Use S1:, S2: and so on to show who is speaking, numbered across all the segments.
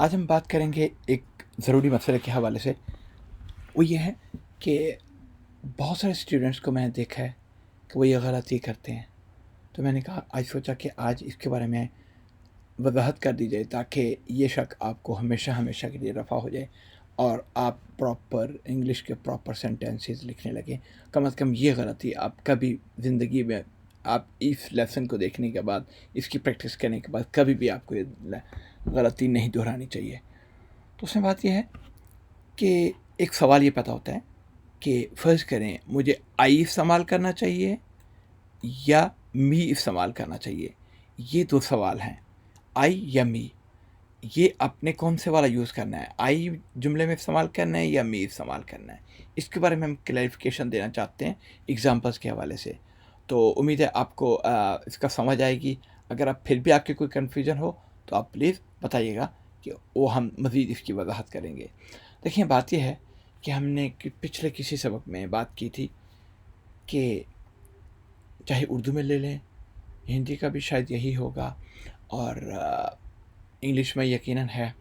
S1: आज हम बात करेंगे एक ज़रूरी मसले के हवाले से। वो ये है कि बहुत सारे स्टूडेंट्स को मैंने देखा है कि वो ये गलती करते हैं। तो मैंने कहा आज सोचा कि आज इसके बारे में वज़ाहत कर दी जाए ताकि ये शक आपको हमेशा हमेशा के लिए रफ़ा हो जाए और आप प्रॉपर इंग्लिश के प्रॉपर सेंटेंसेस लिखने लगें। कम से कम ये गलती आप कभी ज़िंदगी में आप इस लेसन को देखने के बाद, इसकी प्रैक्टिस करने के बाद कभी भी आपको ये गलती नहीं दोहरानी चाहिए। तो उसमें बात यह है कि एक सवाल ये पैदा होता है कि फ़र्ज़ करें मुझे आई इस्तेमाल करना चाहिए या मी इस्तेमाल करना चाहिए। ये 2 सवाल हैं, आई या मी। ये आपने कौन से वाला यूज़ करना है, आई जुमले में इस्तेमाल करना है या मी इस्तेमाल करना है। इसके बारे में हम क्लैरिफ़िकेशन देना चाहते हैं एग्ज़ाम्पल्स के हवाले से। तो उम्मीद है आपको इसका समझ आएगी। अगर आप फिर भी आपकी कोई कन्फ्यूज़न हो तो आप प्लीज़ बताइएगा कि वो हम मज़ीद इसकी वज़ाहत करेंगे। देखिए बात ये है कि हमने पिछले किसी सबक में बात की थी कि चाहे उर्दू में ले लें, हिंदी का भी शायद यही होगा और इंग्लिश में यकीनन है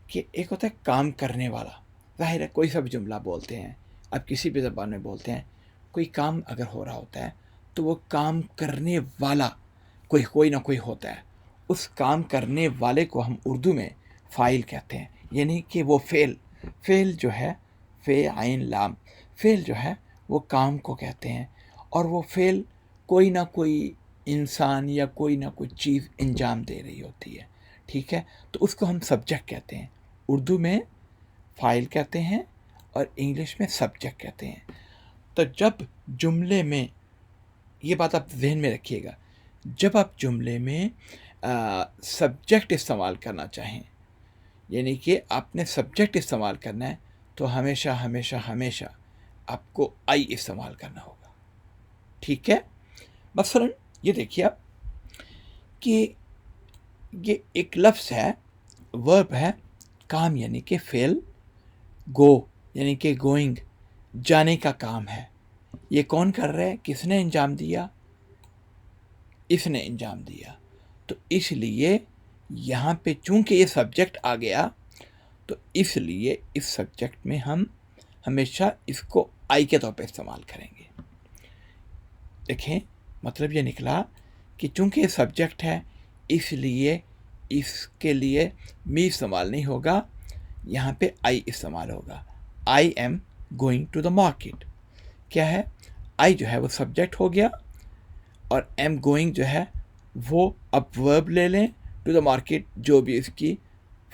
S1: कि एक होता है काम करने वाला। ज़ाहिर है कोई सा भी जुमला बोलते हैं, आप किसी भी ज़बान में बोलते हैं, कोई काम अगर हो रहा होता है तो वो काम करने वाला कोई कोई ना कोई होता है। उस काम करने वाले को हम उर्दू में फ़ाइल कहते हैं, यानी कि वो फ़ेल जो है, फ़े आइन लाम, फ़ेल जो है वो काम को कहते हैं और वो फ़ेल कोई ना कोई इंसान या कोई ना कोई चीज़ अंजाम दे रही होती है, ठीक है? तो उसको हम सब्जेक्ट कहते हैं। उर्दू में फ़ाइल कहते हैं और इंग्लिश में सब्जेक्ट कहते हैं। तो जब जुमले में, ये बात आप ज़हन में रखिएगा, जब आप जुमले में सब्जेक्ट इस्तेमाल करना चाहें, यानी कि आपने सब्जेक्ट इस्तेमाल करना है, तो हमेशा हमेशा हमेशा आपको आई इस्तेमाल करना होगा, ठीक है? मसलन ये देखिए आप कि ये एक लफ्ज़ है, वर्ब है, काम यानी कि फ़ेल, गो यानी कि गोइंग, जाने का काम है। ये कौन कर रहा है, किसने अंजाम दिया? इसने अंजाम दिया। तो इसलिए यहाँ पे चूँकि ये सब्जेक्ट आ गया, तो इसलिए इस सब्जेक्ट में हम हमेशा इसको आई के तौर पे इस्तेमाल करेंगे। देखें, मतलब ये निकला कि चूँकि ये सब्जेक्ट है, इसलिए इसके लिए मी इस्तेमाल नहीं होगा, यहाँ पे आई इस्तेमाल होगा। I am going to the market. क्या है, आई जो है वो सब्जेक्ट हो गया और एम गोइंग जो है वो अब वर्ब ले लें, टू द मार्केट जो भी इसकी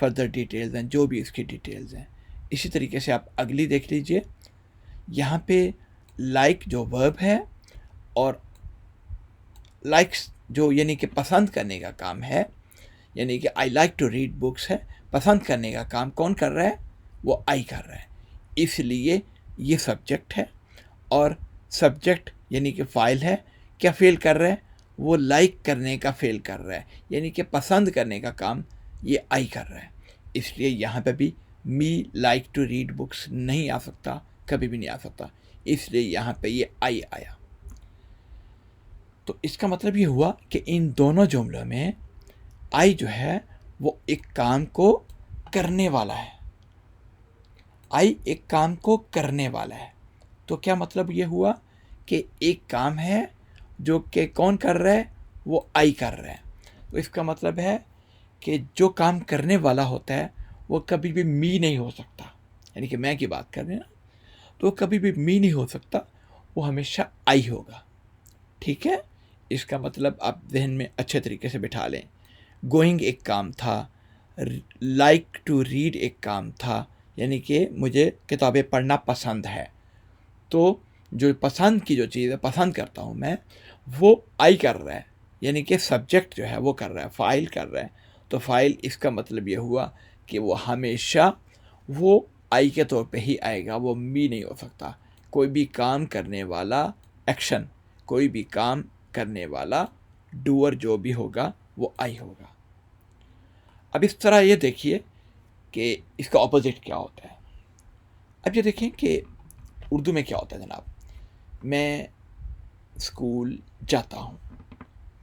S1: फर्दर डिटेल्स हैं, जो भी इसकी डिटेल्स हैं। इसी तरीके से आप अगली देख लीजिए, यहाँ पे लाइक जो वर्ब है और लाइक्स जो यानी कि पसंद करने का काम है, यानी कि I like to read books है, पसंद करने का काम कौन कर रहा है, वो आई कर रहा है। इसलिए ये सब्जेक्ट है और सब्जेक्ट यानी कि फ़ाइल है, क्या फ़ेल कर रहा है, वो लाइक करने का फ़ेल कर रहा है, यानी कि पसंद करने का काम ये आई कर रहा है। इसलिए यहाँ पे भी me like to read books नहीं आ सकता, कभी भी नहीं आ सकता, इसलिए यहाँ पे ये आई आया। तो इसका मतलब ये हुआ कि इन दोनों जुमलों में आई जो है वो एक काम को करने वाला है। आई एक काम को करने वाला है। तो क्या मतलब ये हुआ कि एक काम है जो कि कौन कर रहा है, वो आई कर रहा है। तो इसका मतलब है कि जो काम करने वाला होता है वो कभी भी मी नहीं हो सकता, यानी कि मैं की बात कर रहे हैं ना, तो कभी भी मी नहीं हो सकता, वो हमेशा आई होगा, ठीक है? इसका मतलब आप जहन में अच्छे तरीके से बिठा लें। गोइंग एक काम था, लाइक टू रीड एक काम था, यानी कि मुझे किताबें पढ़ना पसंद है। तो जो पसंद की जो चीज़ है, पसंद करता हूँ मैं, वो आई कर रहा है, यानी कि सब्जेक्ट जो है वो कर रहा है, फ़ाइल कर रहा है। तो फ़ाइल इसका मतलब ये हुआ कि वो हमेशा वो आई के तौर पे ही आएगा, वो मी नहीं हो सकता। कोई भी काम करने वाला एक्शन, कोई भी काम करने वाला डूअर जो भी होगा वो आई होगा। अब इस तरह ये देखिए कि इसका ऑपोजिट क्या होता है। अब ये देखें कि उर्दू में क्या होता है जनाब। मैं स्कूल जाता हूँ,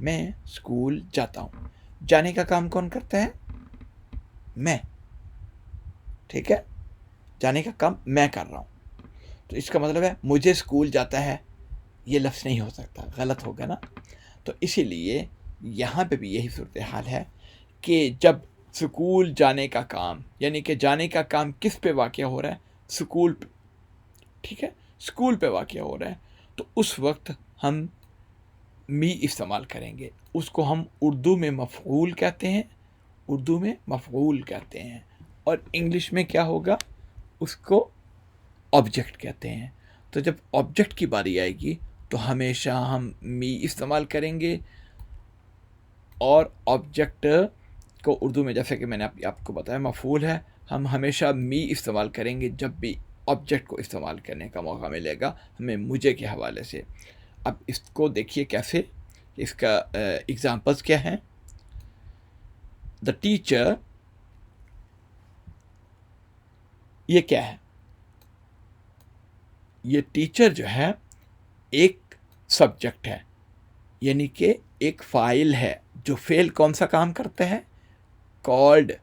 S1: मैं स्कूल जाता हूँ। जाने का काम कौन करता है, मैं। ठीक है, जाने का काम मैं कर रहा हूँ, तो इसका मतलब है मुझे स्कूल जाता है, ये लफ्ज़ नहीं हो सकता, गलत होगा ना। तो इसीलिए यहाँ पे भी यही सूरत हाल है कि जब स्कूल जाने का काम, यानी कि जाने का काम किस पे वाक़या हो रहा है, स्कूल पे, ठीक है, स्कूल पे वाक़या हो रहा है, तो उस वक्त हम मी इस्तेमाल करेंगे। उसको हम उर्दू में मफ़ऊल कहते हैं, उर्दू में मफ़ऊल कहते हैं, और इंग्लिश में क्या होगा, उसको ऑब्जेक्ट कहते हैं। तो जब ऑब्जेक्ट की बारी आएगी तो हमेशा हम मी इस्तेमाल करेंगे, और ऑब्जेक्ट को उर्दू में, जैसे कि मैंने आपको बताया, मफ़ऊल है, हम हमेशा मी इस्तेमाल करेंगे जब भी ऑब्जेक्ट को इस्तेमाल करने का मौका मिलेगा हमें मुझे के हवाले से। अब इसको देखिए कैसे, इसका एग्जांपल्स क्या हैं। द टीचर, ये क्या है, ये टीचर जो है एक सब्जेक्ट है, यानी कि एक फ़ाइल है। जो फेल कौन सा काम करता है, कॉल्ड,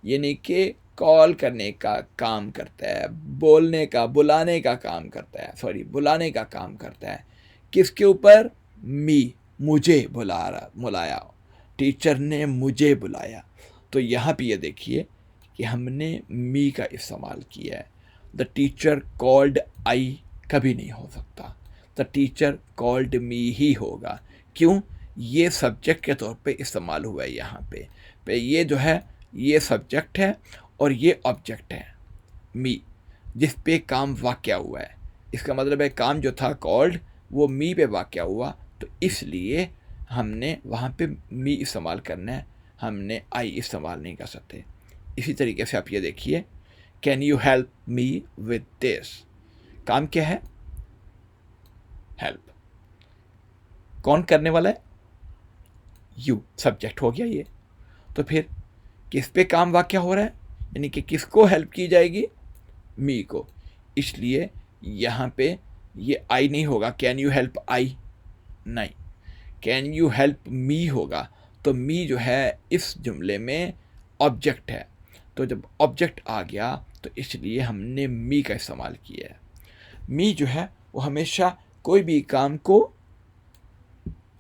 S1: यानी कि कॉल करने का काम करता है, बोलने का, बुलाने का काम करता है, सॉरी बुलाने का काम करता है। किसके ऊपर, मी, मुझे बुलाया, टीचर ने मुझे बुलाया। तो यहाँ पे ये देखिए कि हमने मी का इस्तेमाल किया है। द टीचर कॉल्ड आई कभी नहीं हो सकता, द टीचर कॉल्ड मी ही होगा। क्यों, ये सब्जेक्ट के तौर पे इस्तेमाल हुआ है यहाँ पे ये जो है ये सब्जेक्ट है और ये ऑब्जेक्ट है मी, जिस पे काम वाक़या हुआ है। इसका मतलब है काम जो था कॉल्ड वो मी पे वाक़या हुआ, तो इसलिए हमने वहाँ पे मी इस्तेमाल करना है, हमने आई इस्तेमाल नहीं कर सकते। इसी तरीके से आप ये देखिए, can you help me with this, काम क्या है, हेल्प, कौन करने वाला है, यू, सब्जेक्ट हो गया ये। तो फिर किस पे काम वाक़या हो रहा है, यानी कि किसको हेल्प की जाएगी, मी को। इसलिए यहाँ पे ये आई नहीं होगा, कैन यू हेल्प आई, नहीं, कैन यू हेल्प मी होगा। तो मी जो है इस जुमले में ऑब्जेक्ट है, तो जब ऑब्जेक्ट आ गया तो इसलिए हमने मी का इस्तेमाल किया है। मी जो है वो हमेशा कोई भी काम को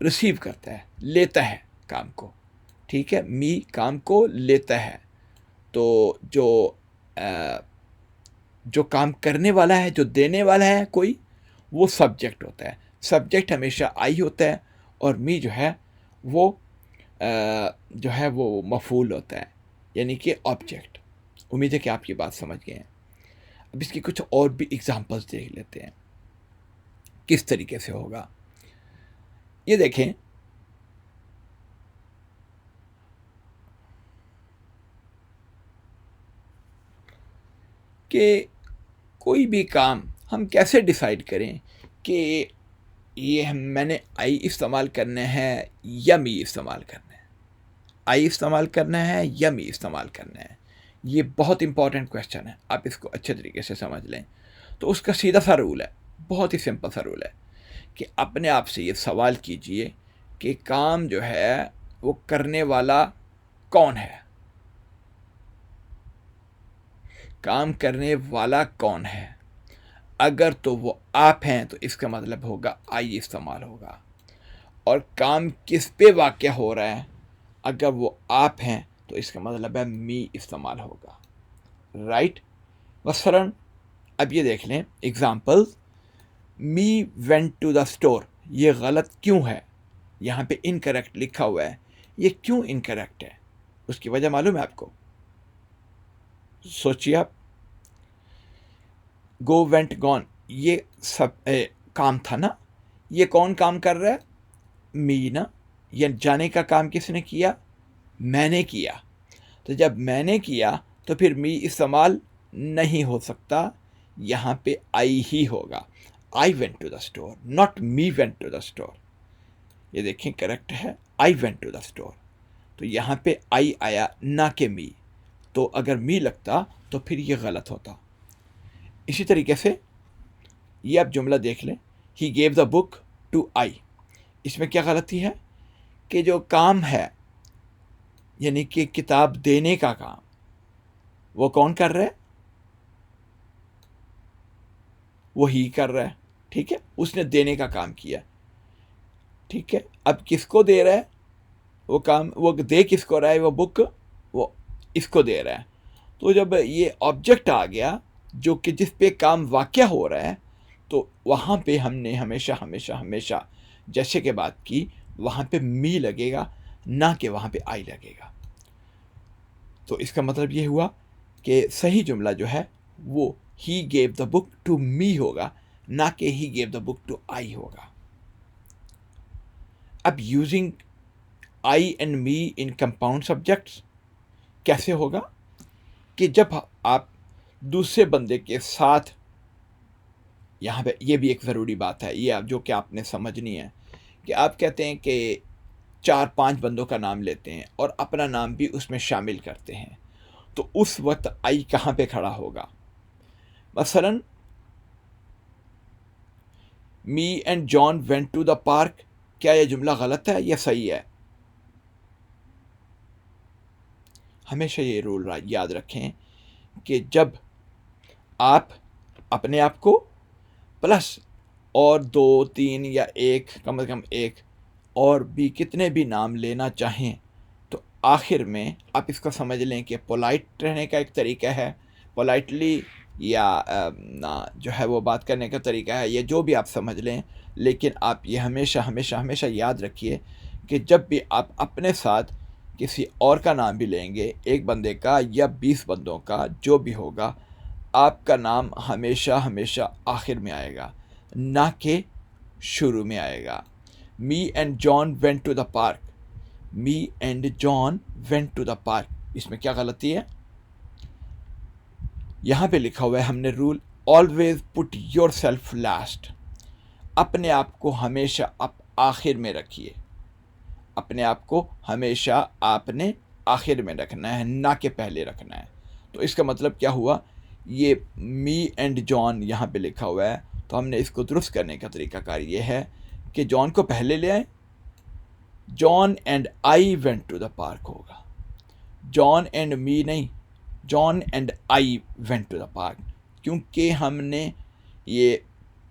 S1: रिसीव करता है, लेता है काम को, ठीक है, मी काम को लेता है। तो जो काम करने वाला है, जो देने वाला है कोई, वो सब्जेक्ट होता है। सब्जेक्ट हमेशा आई होता है, और मी जो है वो मफ़ऊल होता है, यानी कि ऑब्जेक्ट। उम्मीद है कि आप ये बात समझ गए हैं। अब इसकी कुछ और भी एग्जांपल्स देख लेते हैं किस तरीके से होगा। ये देखें, कि कोई भी काम हम कैसे डिसाइड करें कि ये मैंने आई इस्तेमाल करना है या मी इस्तेमाल करना है, आई इस्तेमाल करना है या मी इस्तेमाल करना है। ये बहुत इंपॉर्टेंट क्वेश्चन है, आप इसको अच्छे तरीके से समझ लें। तो उसका सीधा सा रूल है, बहुत ही सिंपल सा रूल है कि अपने आप से ये सवाल कीजिए कि काम जो है वो करने वाला कौन है, काम करने वाला कौन है। अगर तो वो आप हैं तो इसका मतलब होगा आई इस्तेमाल होगा। और काम किस पे वाक़या हो रहा है, अगर वो आप हैं तो इसका मतलब है मी इस्तेमाल होगा, राइट। मसलन अब ये देख लें example, me went to the store, ये गलत क्यों है, यहाँ पे इनकरेक्ट लिखा हुआ है, ये क्यों इनकरेक्ट है, उसकी वजह मालूम है आपको, सोचिए आप। गो वेंट गॉन, ये सब काम था ना, ये कौन काम कर रहा है, मी ना। ये जाने का काम किसने किया, मैंने किया। तो जब मैंने किया तो फिर मी इस्तेमाल नहीं हो सकता, यहाँ पे आई ही होगा। I went to the store, not me went to the store. ये देखें करेक्ट है, I went to the store. तो यहाँ पे आई आया ना कि मी, तो अगर मी लगता तो फिर ये गलत होता। इसी तरीके से ये आप जुमला देख लें, he gave the book to I, इसमें क्या गलती है कि जो काम है यानी कि किताब देने का काम, वो कौन कर रहा है, वो ही कर रहा है, ठीक है, उसने देने का काम किया, ठीक है। अब किसको दे रहा है वो काम, वो दे किसको रहा है वो बुक, वो इसको दे रहा है। तो जब ये ऑब्जेक्ट आ गया जो कि जिस पे काम वाक़या हो रहा है, तो वहाँ पे हमने हमेशा हमेशा हमेशा जैसे कि बात की, वहाँ पे मी लगेगा, ना कि वहाँ पे आई लगेगा। तो इसका मतलब ये हुआ कि सही जुमला जो है वो he gave the book to me होगा, ना कि he gave the book to I होगा। अब using I and me in compound subjects कैसे होगा कि जब आप दूसरे बंदे के साथ, यहाँ पे ये भी एक ज़रूरी बात है, ये जो कि आपने समझनी है, कि आप कहते हैं कि 4-5 बंदों का नाम लेते हैं और अपना नाम भी उसमें शामिल करते हैं, तो उस वक्त आई कहाँ पे खड़ा होगा? मसलन me and John went to the park, क्या यह जुमला गलत है या सही है? हमेशा ये रूल याद रखें कि जब आप अपने आप को प्लस और 2-3 या 1, कम से कम 1 और भी कितने भी नाम लेना चाहें, तो आखिर में आप इसको समझ लें कि पोलाइट रहने का एक तरीका है, पोलाइटली या ना जो है वो बात करने का तरीका है, ये जो भी आप समझ लें, लेकिन आप ये हमेशा हमेशा हमेशा याद रखिए कि जब भी आप अपने साथ किसी और का नाम भी लेंगे, एक बंदे का या 20 बंदों का, जो भी होगा, आपका नाम हमेशा हमेशा आखिर में आएगा, ना कि शुरू में आएगा। Me and John went to the park, me and John went to the park, इसमें क्या गलती है? यहाँ पे लिखा हुआ है हमने rule, always put your self last, अपने आप को हमेशा आप आखिर में रखिए, अपने आप को हमेशा आपने आखिर में रखना है, ना कि पहले रखना है। तो इसका मतलब क्या हुआ? ये मी एंड जॉन यहाँ पे लिखा हुआ है, तो हमने इसको दुरुस्त करने का तरीकाकार ये है कि जॉन को पहले ले आए, John and I went to the park होगा, जॉन एंड मी नहीं, John and I went to the park, क्योंकि हमने ये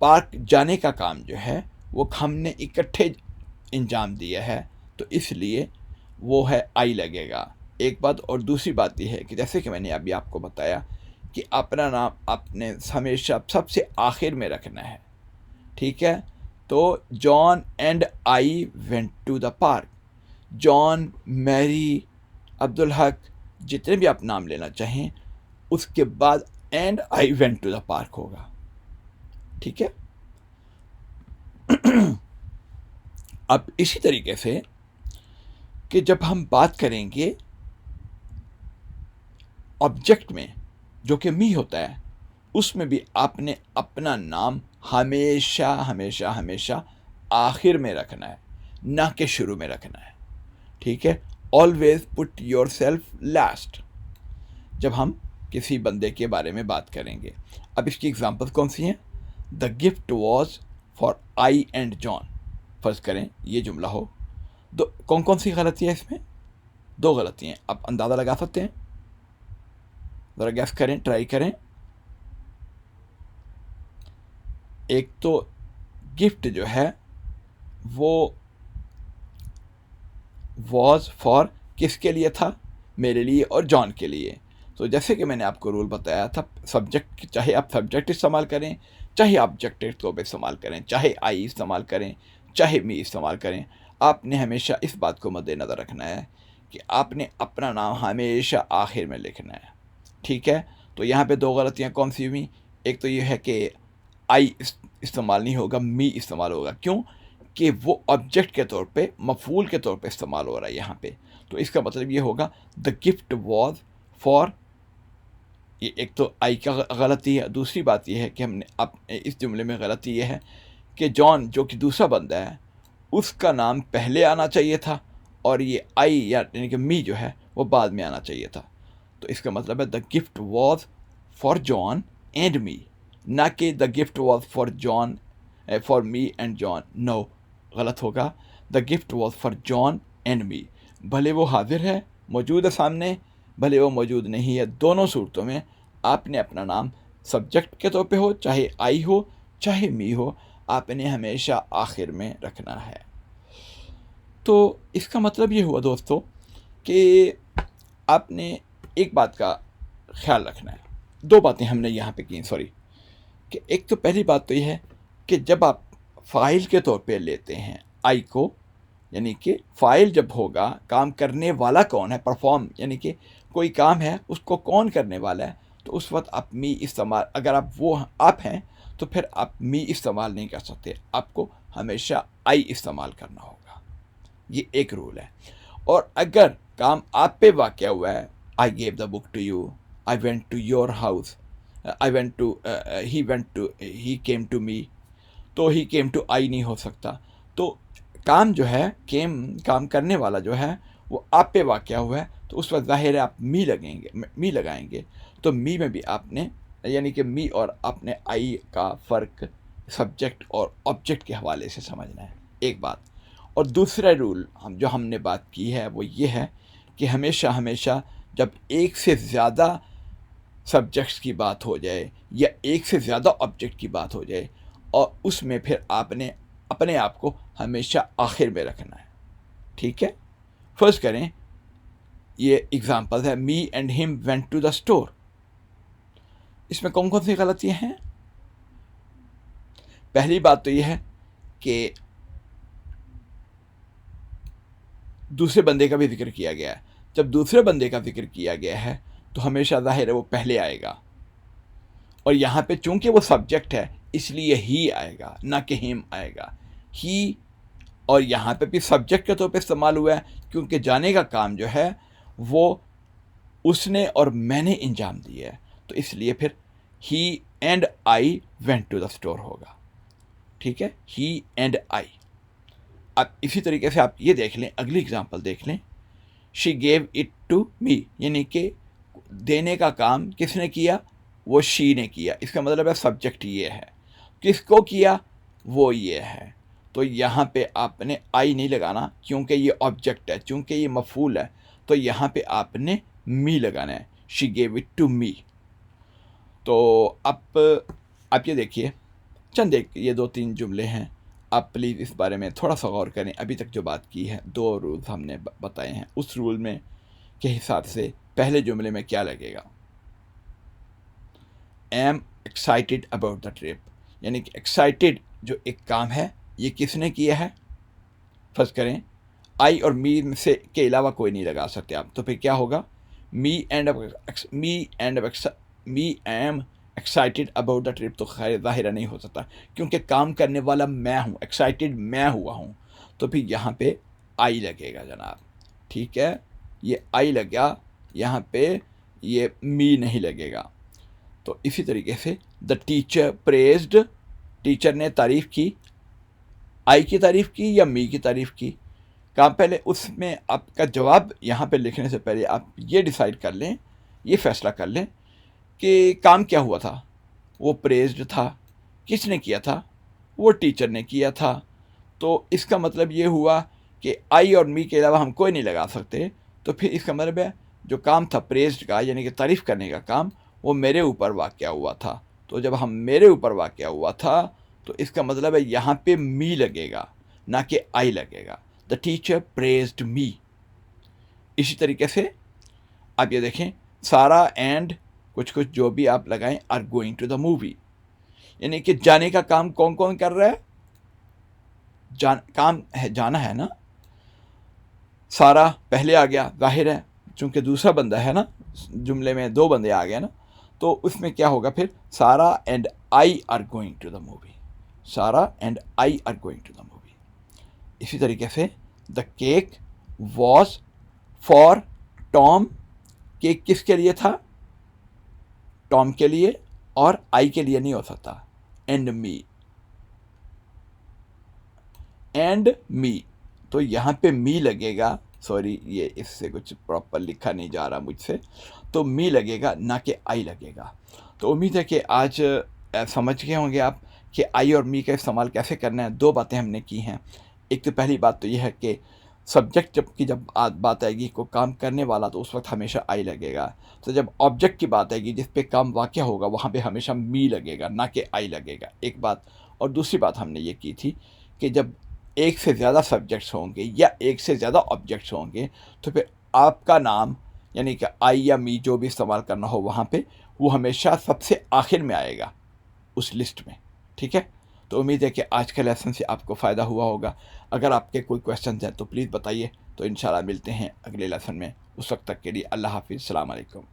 S1: पार्क जाने का काम जो है वो हमने इकट्ठे इंजाम दिया है, तो इसलिए वो है आई लगेगा, एक बात। और दूसरी बात यह है कि जैसे कि मैंने अभी आपको बताया कि अपना नाम आपने हमेशा सबसे आखिर में रखना है, ठीक है। तो John and I went to the park, John, Mary, Abdul Haq, जितने भी आप नाम लेना चाहें, उसके बाद and I went to the park होगा, ठीक है। अब इसी तरीके से कि जब हम बात करेंगे ऑब्जेक्ट में जो कि मी होता है, उसमें भी आपने अपना नाम हमेशा हमेशा हमेशा आखिर में रखना है, ना कि शुरू में रखना है, ठीक है। Always put your self last जब हम किसी बंदे के बारे में बात करेंगे। अब इसकी एग्जांपल्स कौन सी हैं? The gift was for I and John, फर्ज करें ये जुमला हो, दो कौन कौन सी गलती है इसमें? 2 गलतियाँ, आप अंदाज़ा लगा सकते हैं, ज़रा गैस करें, ट्राई करें। एक तो गिफ्ट जो है वो वॉज फॉर किसके लिए था? मेरे लिए और जॉन के लिए। तो जैसे कि मैंने आपको रूल बताया था, सब्जेक्ट, चाहे आप सब्जेक्ट इस्तेमाल करें, चाहे ऑब्जेक्टिव को इस्तेमाल करें, चाहे आई इस्तेमाल करें, चाहे मी इस्तेमाल करें, आपने हमेशा इस बात को मद्देनज़र रखना है कि आपने अपना नाम हमेशा आखिर में लिखना है, ठीक है। तो यहाँ पे 2 गलतियाँ कौन सी हुई? एक तो ये है कि आई इस्तेमाल नहीं होगा, मी इस्तेमाल होगा। क्यों? कि वो ऑब्जेक्ट के तौर पे, मफूल के तौर पे इस्तेमाल हो रहा है यहाँ पे। तो इसका मतलब ये होगा द गिफ्ट वॉज फॉर, ये एक तो आई का गलती है। दूसरी बात ये है कि हमने अब इस जुमले में गलती ये है कि जॉन जो कि दूसरा बंदा है उसका नाम पहले आना चाहिए था और ये आई यानी कि मी जो है वो बाद में आना चाहिए था। तो इसका मतलब है the gift was for John and me, ना कि the gift was for John for me and John. No, गलत होगा। The gift was for John and me, भले वो हाजिर है, मौजूद है सामने, भले वो मौजूद नहीं है, दोनों सूरतों में आपने अपना नाम सब्जेक्ट के तौर पे हो, चाहे आई हो, चाहे मी हो, आपने हमेशा आखिर में रखना है। तो इसका मतलब ये हुआ दोस्तों कि आपने एक बात का ख्याल रखना है। दो बातें हमने यहाँ पे की, सॉरी, कि एक तो पहली बात तो ये है कि जब आप फाइल के तौर पे लेते हैं आई को, यानी कि फ़ाइल जब होगा, काम करने वाला कौन है, परफॉर्म, यानी कि कोई काम है उसको कौन करने वाला है, तो उस वक्त आप मी इस्तेमाल, अगर आप हैं तो फिर आप मी इस्तेमाल नहीं कर सकते, आपको हमेशा आई इस्तेमाल करना होगा। ये एक रूल है। और अगर काम आप पे वाक़या हुआ है, I gave the book to you, I went to your house, he came to me, तो ही केम टू आई नहीं हो सकता। तो काम जो है, काम करने वाला जो है वो आप पे वाक़या हुआ है, तो उस वक्त ज़ाहिर है आप मी लगाएंगे। तो मी में भी आपने, यानी कि मी और आपने आई का फ़र्क सब्जेक्ट और ऑब्जेक्ट के हवाले से समझना है, एक बात। और दूसरा रूल जो हमने बात की है वो ये है कि हमेशा जब एक से ज़्यादा सब्जेक्ट्स की बात हो जाए या एक से ज़्यादा ऑब्जेक्ट की बात हो जाए, और उसमें फिर आपने अपने आप को हमेशा आखिर में रखना है, ठीक है। फर्स्ट करें, ये एग्जांपल है, me and him went to the store. इसमें कौन कौन सी गलतियां हैं? पहली बात तो यह है कि दूसरे बंदे का भी जिक्र किया गया है। जब दूसरे बंदे का जिक्र किया गया है तो हमेशा ज़ाहिर है वो पहले आएगा, और यहाँ पे चूंकि वो सब्जेक्ट है इसलिए ही आएगा, ना कि हिम आएगा। ही और यहाँ पे भी सब्जेक्ट के तौर पे इस्तेमाल हुआ है, क्योंकि जाने का काम जो है वो उसने और मैंने इंजाम दिया है, तो इसलिए फिर he and I went to the store होगा, ठीक है, ही एंड आई। अब इसी तरीके से आप ये देख लें, अगली एग्जांपल देख लें, she gave it to me, यानी कि देने का काम किसने किया? वो शी ने किया। इसका मतलब है सब्जेक्ट ये है, किसको किया? वो ये है। तो यहाँ पे आपने आई नहीं लगाना, क्योंकि ये ऑब्जेक्ट है, चूँकि ये मफूल है, तो यहाँ पे आपने मी लगाना है, she gave it to me. तो आप ये देखिए, ये 2-3 जुमले हैं, आप प्लीज़ इस बारे में थोड़ा सा गौर करें। अभी तक जो बात की है, 2 रूल्स हमने बताए हैं, उस रूल में के हिसाब से पहले जुमले में क्या लगेगा? M excited about the trip, यानी कि एक्साइटेड जो एक काम है ये किसने किया है? फर्स्ट करें, आई और मी से के अलावा कोई नहीं लगा सकते आप, तो फिर क्या होगा? Me am excited about the trip, तो खैर ज़ाहिर नहीं हो सकता, क्योंकि काम करने वाला मैं हूँ, एक्साइटेड मैं हुआ हूँ, तो फिर यहाँ पे आई लगेगा जनाब, ठीक है, ये आई लगा, यहाँ पे ये मी नहीं लगेगा। तो इसी तरीके से द टीचर प्रेज्ड, टीचर ने तारीफ़ की, आई की तारीफ़ की या मी की तारीफ़ की? काम पहले उसमें आपका जवाब यहाँ पे लिखने से पहले आप ये डिसाइड कर लें, ये फैसला कर लें कि काम क्या हुआ था। वो प्रेज्ड था, किसने किया था? वो टीचर ने किया था। तो इसका मतलब ये हुआ कि आई और मी के अलावा हम कोई नहीं लगा सकते, तो फिर इसका मतलब है जो काम था प्रेज्ड का, यानी कि तारीफ़ करने का काम, वो मेरे ऊपर वाक़या हुआ था। तो जब हम मेरे ऊपर वाक़या हुआ था, तो इसका मतलब है यहाँ पे मी लगेगा, ना कि आई लगेगा। द टीचर प्रेज्ड मी। इसी तरीके से आप ये देखें, सारा एंड कुछ जो भी आप लगाएं, are going to the movie, यानी कि जाने का काम कौन कौन कर रहा है? काम है, जाना है ना। सारा पहले आ गया, जाहिर है चूंकि दूसरा बंदा है ना, जुमले में 2 बंदे आ गए ना, तो उसमें क्या होगा फिर? Sara and I are going to the movie, Sara and I are going to the movie. इसी तरीके से the cake was for Tom, cake किसके लिए था? टॉम के लिए, और आई के लिए नहीं हो सकता, एंड मी, तो यहाँ पे मी लगेगा। सॉरी, ये इससे कुछ प्रॉपर लिखा नहीं जा रहा मुझसे, तो मी लगेगा, ना कि आई लगेगा। तो उम्मीद है कि आज समझ गए होंगे आप कि आई और मी का इस्तेमाल कैसे करना है। 2 बातें हमने की हैं। एक तो पहली बात तो यह है कि सब्जेक्ट जब बात आएगी को काम करने वाला, तो उस वक्त हमेशा आई लगेगा। तो जब ऑब्जेक्ट की बात आएगी जिस पे काम वाक़या होगा, वहाँ पे हमेशा मी लगेगा, ना कि आई लगेगा, एक बात। और दूसरी बात हमने ये की थी कि जब एक से ज़्यादा सब्जेक्ट्स होंगे या एक से ज़्यादा ऑब्जेक्ट्स होंगे, तो फिर आपका नाम यानी कि आई या मी जो भी इस्तेमाल करना हो वहाँ पे, वो हमेशा सबसे आखिर में आएगा उस लिस्ट में। ठीक है, तो उम्मीद है कि आज के लेसन से आपको फ़ायदा हुआ होगा। अगर आपके कोई क्वेश्चन हैं तो प्लीज़ बताइए। तो इंशाल्लाह मिलते हैं अगले लेसन में। उस वक्त तक के लिए अल्लाह हाफ़िज़, अस्सलाम वालेकुम।